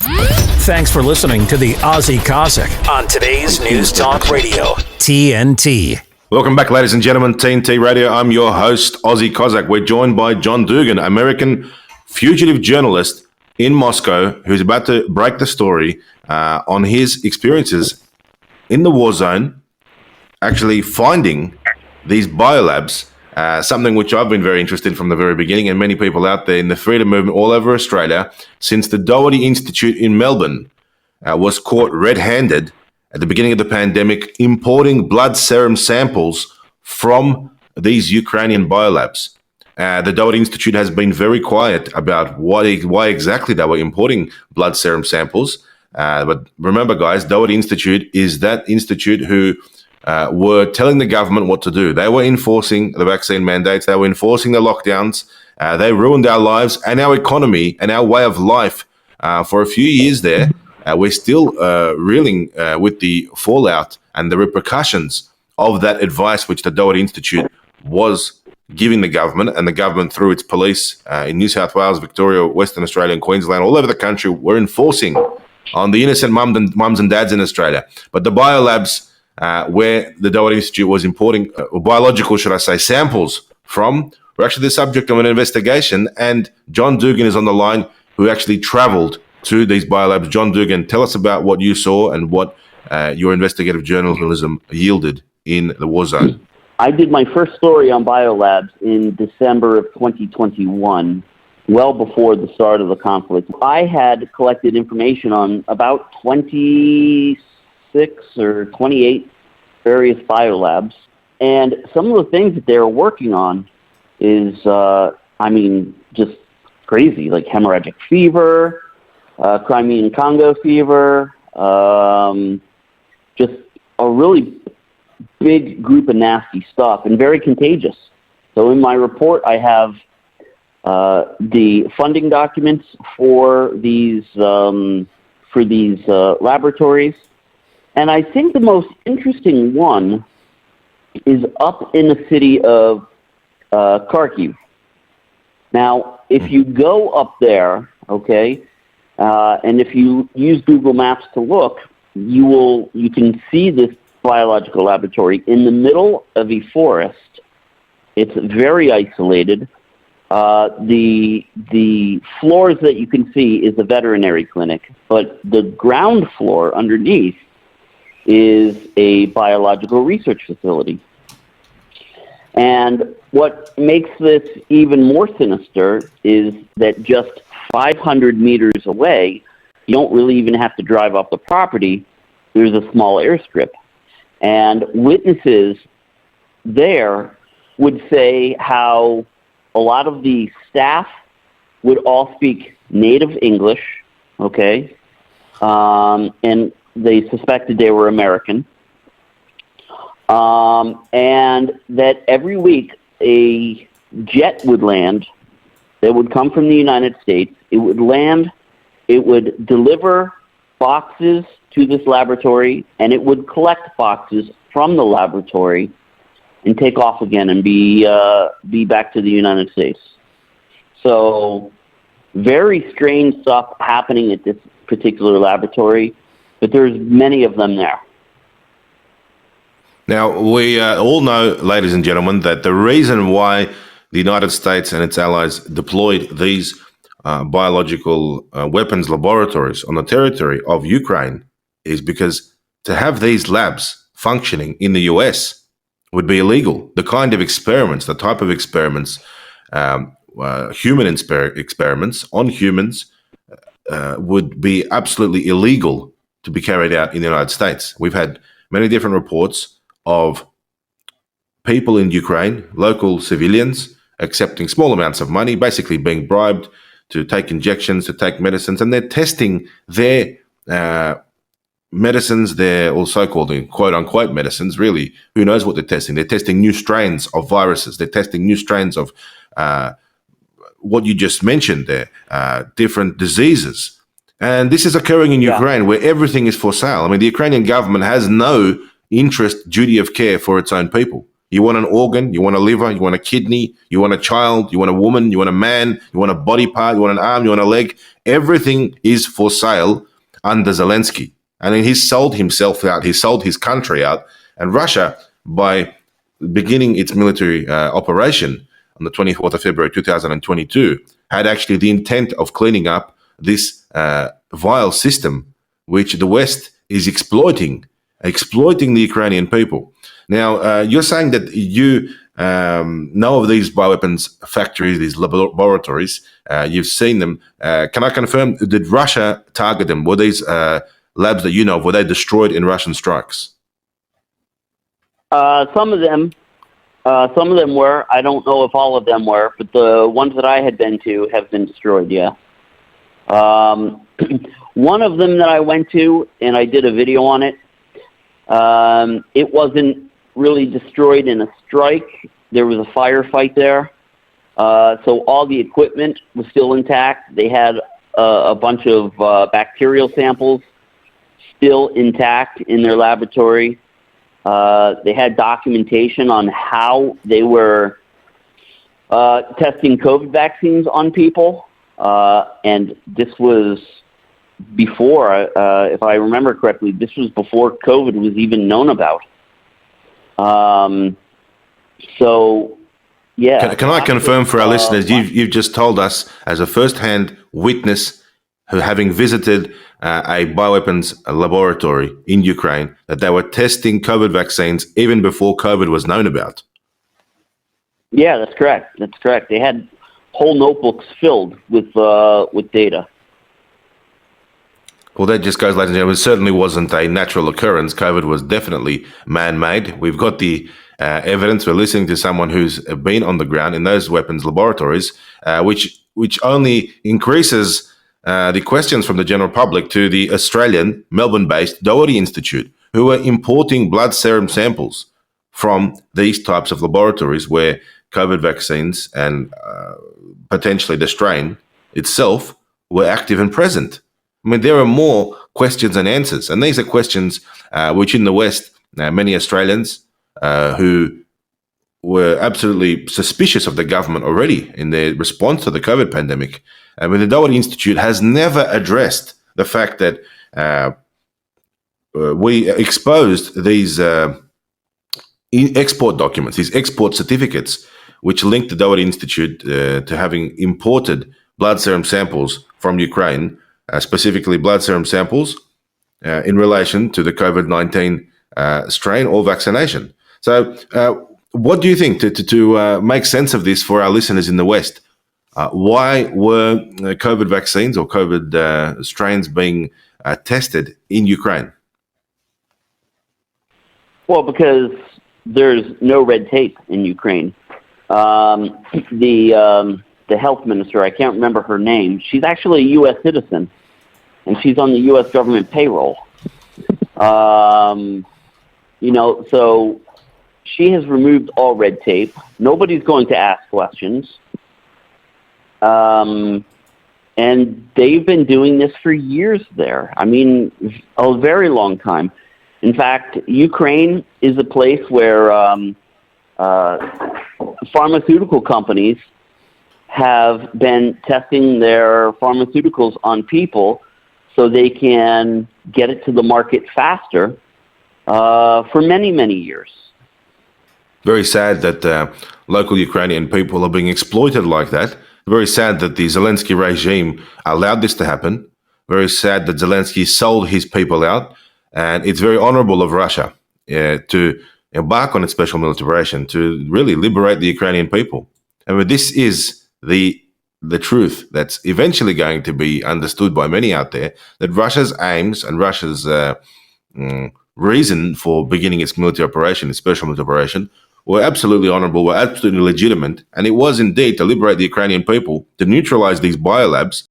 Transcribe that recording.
Thanks for listening to the Aussie Cossack on today's News Talk Radio, TNT. Welcome back, ladies and gentlemen, TNT Radio. I'm your host, Aussie Cossack. We're joined by John Dugan, American fugitive journalist in Moscow, who's about to break the story on his experiences in the war zone, actually finding these biolabs, something which I've been very interested in from the very beginning, and many people out there in the freedom movement all over Australia, since the Doherty Institute in Melbourne was caught red-handed at the beginning of the pandemic, importing blood serum samples from these Ukrainian biolabs. The Doherty Institute has been very quiet about why exactly they were importing blood serum samples. But remember, guys, Doherty Institute is that institute who were telling the government what to do. They were enforcing the vaccine mandates. They were enforcing the lockdowns. They ruined our lives and our economy and our way of life for a few years there. We're still reeling with the fallout and the repercussions of that advice which the Doherty Institute was giving the government, and the government through its police in New South Wales, Victoria, Western Australia and Queensland, all over the country, were enforcing on the innocent mums and dads in Australia. But the biolabs where the Doherty Institute was importing, or biological, should I say, samples from, were actually the subject of an investigation, and John Dugan is on the line, who actually travelled to these biolabs. John Dugan, tell us about what you saw and what your investigative journalism yielded in the war zone. I did my first story on biolabs in December of 2021, well before the start of the conflict. I had collected information on about 26 or 28 various biolabs, and some of the things that they're working on is, just crazy, like hemorrhagic fever, Crimean Congo fever, just a really big group of nasty stuff and very contagious. So in my report, I have the funding documents for these laboratories, and I think the most interesting one is up in the city of Kharkiv. Now, if you go up there, okay, and if you use Google Maps to look, you can see this biological laboratory in the middle of a forest. It's very isolated. The floors that you can see is a veterinary clinic, but the ground floor underneath is a biological research facility. And what makes this even more sinister is that just 500 meters away, you don't really even have to drive off the property. There's a small airstrip. And witnesses there would say how a lot of the staff would all speak native English, okay, and they suspected they were American, and that every week a jet would land that would come from the United States. It would land, it would deliver boxes to this laboratory, and it would collect boxes from the laboratory and take off again and be back to the United States. So very strange stuff happening at this particular laboratory, but there's many of them there. Now, we all know, ladies and gentlemen, that the reason why the United States and its allies deployed these biological weapons laboratories on the territory of Ukraine is because to have these labs functioning in the US would be illegal. The kind of experiments, the type of experiments, human experiments on humans would be absolutely illegal to be carried out in the United States. We've had many different reports of people in Ukraine, local civilians, accepting small amounts of money, basically being bribed to take injections, to take medicines, and they're testing their medicines, their or so-called quote-unquote medicines. Really, who knows what they're testing? They're testing new strains of viruses. They're testing new strains of what you just mentioned there, different diseases. And this is occurring in Ukraine, where everything is for sale. I mean, the Ukrainian government has no interest, duty of care for its own people. You want an organ, you want a liver, you want a kidney, you want a child, you want a woman, you want a man, you want a body part, you want an arm, you want a leg. Everything is for sale under Zelensky. And then he's sold himself out, he sold his country out. And Russia, by beginning its military operation on the 24th of February 2022, had actually the intent of cleaning up this vile system, which the West is exploiting the Ukrainian people. Now, you're saying that you know of these bioweapons factories, these laboratories. You've seen them. Can I confirm, did Russia target them? Were these labs that you know of, were they destroyed in Russian strikes? Some of them were. I don't know if all of them were, but the ones that I had been to have been destroyed, yeah. One of them that I went to, and I did a video on it, it wasn't really destroyed in a strike. There was a firefight there. So all the equipment was still intact. They had a bunch of bacterial samples still intact in their laboratory. They had documentation on how they were testing COVID vaccines on people. And this was before, if I remember correctly, this was before COVID was even known about. So, yeah. Can I confirm for our listeners, you've just told us as a first-hand witness who having visited a bioweapons laboratory in Ukraine that they were testing COVID vaccines even before COVID was known about. Yeah, that's correct. That's correct. They had whole notebooks filled with data. Well, that just goes, ladies and gentlemen, it certainly wasn't a natural occurrence. COVID was definitely man-made. We've got the evidence. We're listening to someone who's been on the ground in those weapons laboratories, which only increases the questions from the general public to the Australian, Melbourne-based Doherty Institute, who are importing blood serum samples from these types of laboratories where COVID vaccines and potentially the strain itself were active and present. I mean, there are more questions than answers. And these are questions which in the West, many Australians who were absolutely suspicious of the government already in their response to the COVID pandemic. I mean, the Doherty Institute has never addressed the fact that we exposed these export documents, these export certificates, which linked the Doherty Institute to having imported blood serum samples from Ukraine, specifically blood serum samples in relation to the COVID-19 strain or vaccination. So what do you think to make sense of this for our listeners in the West? Why were COVID vaccines or COVID strains being tested in Ukraine? Well, because there's no red tape in Ukraine. The health minister, I can't remember her name, she's actually a U.S. citizen, and she's on the U.S. government payroll. So she has removed all red tape. Nobody's going to ask questions. And they've been doing this for years there. I mean, a very long time. In fact, Ukraine is a place where pharmaceutical companies have been testing their pharmaceuticals on people so they can get it to the market faster for many, many years. Very sad that local Ukrainian people are being exploited like that. Very sad that the Zelensky regime allowed this to happen. Very sad that Zelensky sold his people out. And it's very honorable of Russia to embark on a special military operation to really liberate the Ukrainian people. I mean, this is the truth that's eventually going to be understood by many out there, that Russia's aims and Russia's reason for beginning its military operation, its special military operation, were absolutely honorable, were absolutely legitimate, and it was indeed to liberate the Ukrainian people, to neutralize these biolabs,